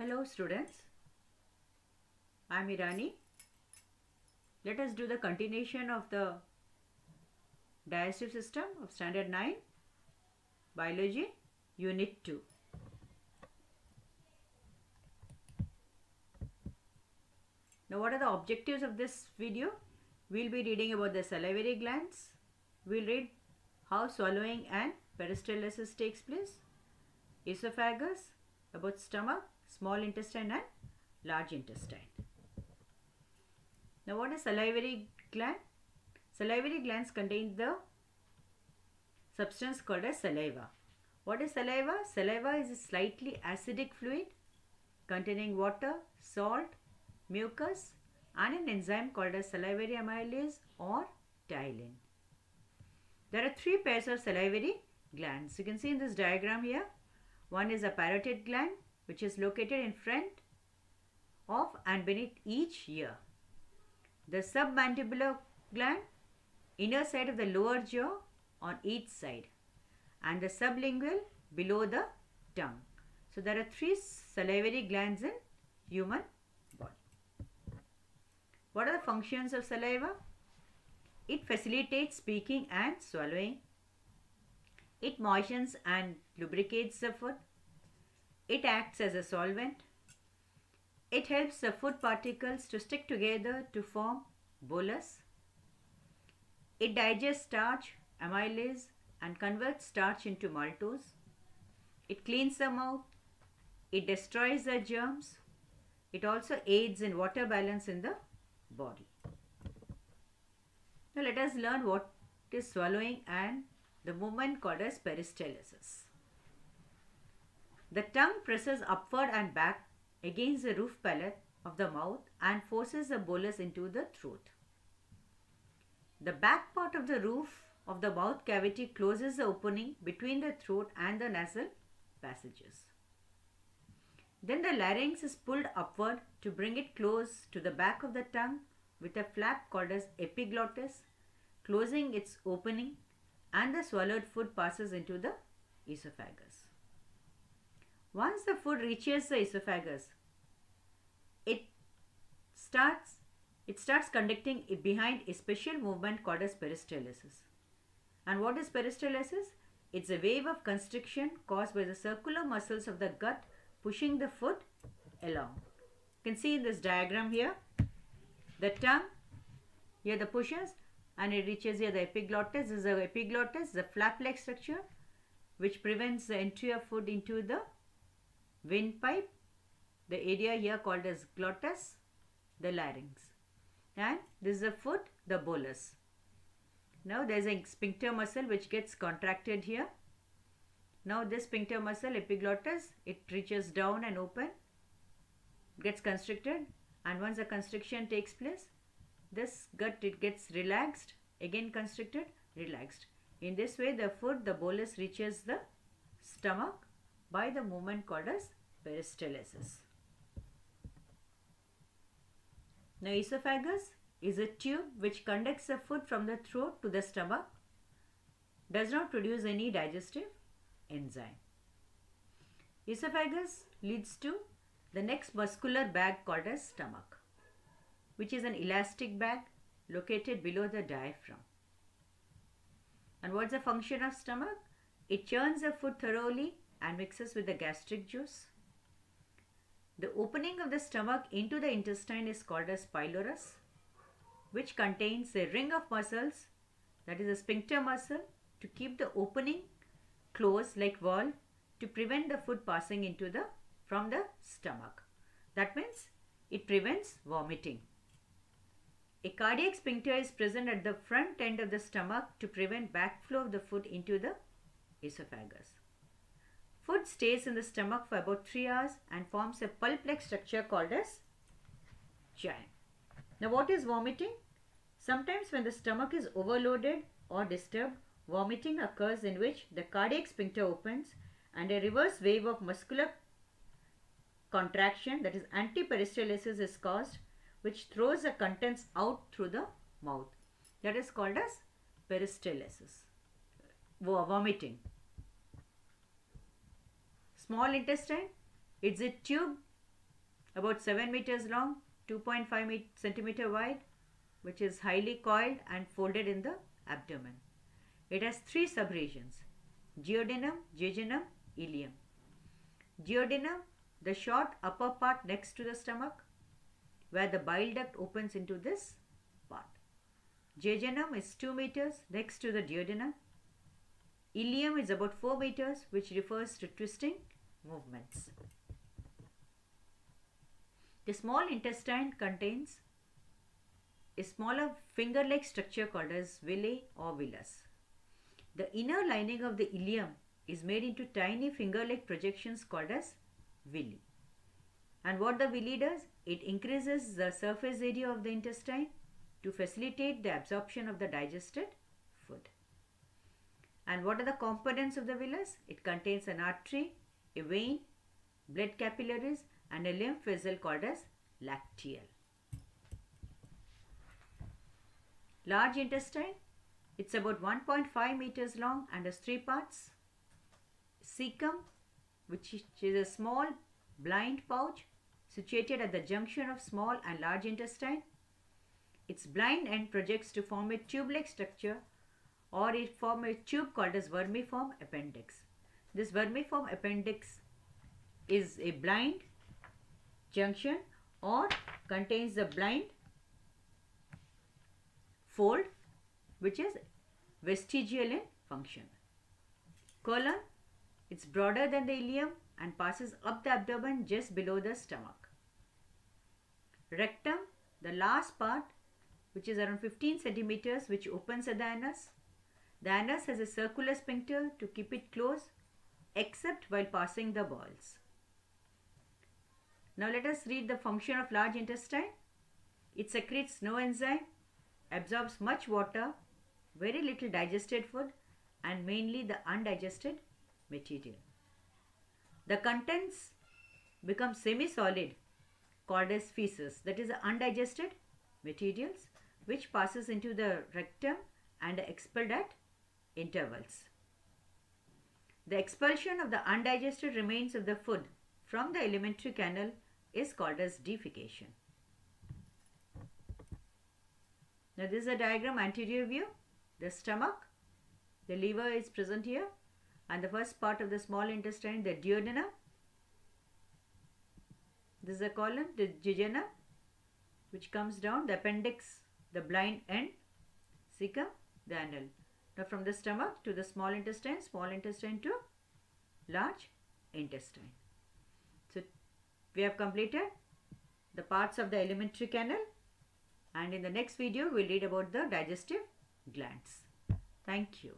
Hello students, I am Irani. Let us do the continuation of the digestive system of standard 9 biology unit 2. Now what are the objectives of this video? We will be reading about the salivary glands. We will read how swallowing and peristalsis takes place, esophagus, about stomach, small intestine and large intestine. Now what is salivary gland? Salivary glands contain the substance called as saliva. What is saliva? Saliva is a slightly acidic fluid containing water, salt, mucus and an enzyme called as salivary amylase or ptyalin. There are three pairs of salivary glands. You can see in this diagram here. One is a parotid gland which is located in front of and beneath each ear. The submandibular gland, inner side of the lower jaw on each side, and the sublingual below the tongue. So there are three salivary glands in human body. What are the functions of saliva? It facilitates speaking and swallowing. It moistens and lubricates the food. It acts as a solvent. It helps the food particles to stick together to form bolus. It digests starch, amylase, and converts starch into maltose. It cleans the mouth. It destroys the germs. It also aids in water balance in the body. Now let us learn what is swallowing and the movement called as peristalsis. The tongue presses upward and back against the roof palate of the mouth and forces the bolus into the throat. The back part of the roof of the mouth cavity closes the opening between the throat and the nasal passages. Then the larynx is pulled upward to bring it close to the back of the tongue with a flap called as epiglottis, closing its opening, and the swallowed food passes into the esophagus. Once the food reaches the esophagus, it starts conducting behind a special movement called as peristalsis. And what is peristalsis? It's a wave of constriction caused by the circular muscles of the gut pushing the food along. You can see in this diagram here, the tongue, here the pushes, and it reaches here the epiglottis. This is the epiglottis, the flap-like structure which prevents the entry of food into the windpipe, the area here called as glottis, the larynx. And this is the foot, the bolus. Now there is a sphincter muscle which gets contracted here. Now this sphincter muscle, epiglottis, it reaches down and open, gets constricted, and once the constriction takes place, this gut, it gets relaxed, again constricted, relaxed. In this way the food, the bolus, reaches the stomach by the movement called as peristalsis. Now esophagus is a tube which conducts the food from the throat to the stomach, does not produce any digestive enzyme. Esophagus leads to the next muscular bag called as stomach, which is an elastic bag located below the diaphragm. And what's the function of stomach? It churns the food thoroughly and mixes with the gastric juice. The opening of the stomach into the intestine is called as pylorus, which contains a ring of muscles, that is a sphincter muscle, to keep the opening closed like valve to prevent the food passing into from the stomach. That means it prevents vomiting. A cardiac sphincter is present at the front end of the stomach to prevent backflow of the food into the esophagus. Food stays in the stomach for about 3 hours and forms a pulp-like structure called as chyme. Now what is vomiting? Sometimes when the stomach is overloaded or disturbed, vomiting occurs in which the cardiac sphincter opens and a reverse wave of muscular contraction, that is antiperistalsis, is caused, which throws the contents out through the mouth. That is called as peristalsis, vomiting. Small intestine, it's a tube about 7 meters long, 2.5 centimeter wide, which is highly coiled and folded in the abdomen. It has three subregions: duodenum, jejunum, ileum. Duodenum, the short upper part next to the stomach, where the bile duct opens into this part. Jejunum is 2 meters next to the duodenum. Ileum is about 4 meters, which refers to twisting movements. The small intestine contains a smaller finger-like structure called as villi or villus. The inner lining of the ileum is made into tiny finger-like projections called as villi. And what the villi does? It increases the surface area of the intestine to facilitate the absorption of the digested food. And what are the components of the villus? It contains an artery, a vein, blood capillaries, and a lymph vessel called as lacteal. Large intestine, it's about 1.5 meters long and has three parts. Cecum, which is a small blind pouch situated at the junction of small and large intestine. Its blind end projects to form a tube-like structure, or it forms a tube called as vermiform appendix. This vermiform appendix is a blind junction or contains the blind fold, which is vestigial in function. Colon, it's broader than the ileum and passes up the abdomen just below the stomach. Rectum, the last part, which is around 15 centimeters, which opens at the anus. The anus has a circular sphincter to keep it closed, except while passing the bowels. Now let us read the function of large intestine. It secretes no enzyme, absorbs much water, very little digested food, and mainly the undigested material. The contents become semi-solid, called as feces, that is the undigested materials, which passes into the rectum and are expelled at intervals. The expulsion of the undigested remains of the food from the alimentary canal is called as defecation. Now this is a diagram, anterior view. The stomach, the liver is present here, and the first part of the small intestine, the duodenum. This is a colon, the jejunum, which comes down, the appendix, the blind end, cecum, the anal. Now from the stomach to the small intestine to large intestine. So we have completed the parts of the alimentary canal, and in the next video we will read about the digestive glands. Thank you.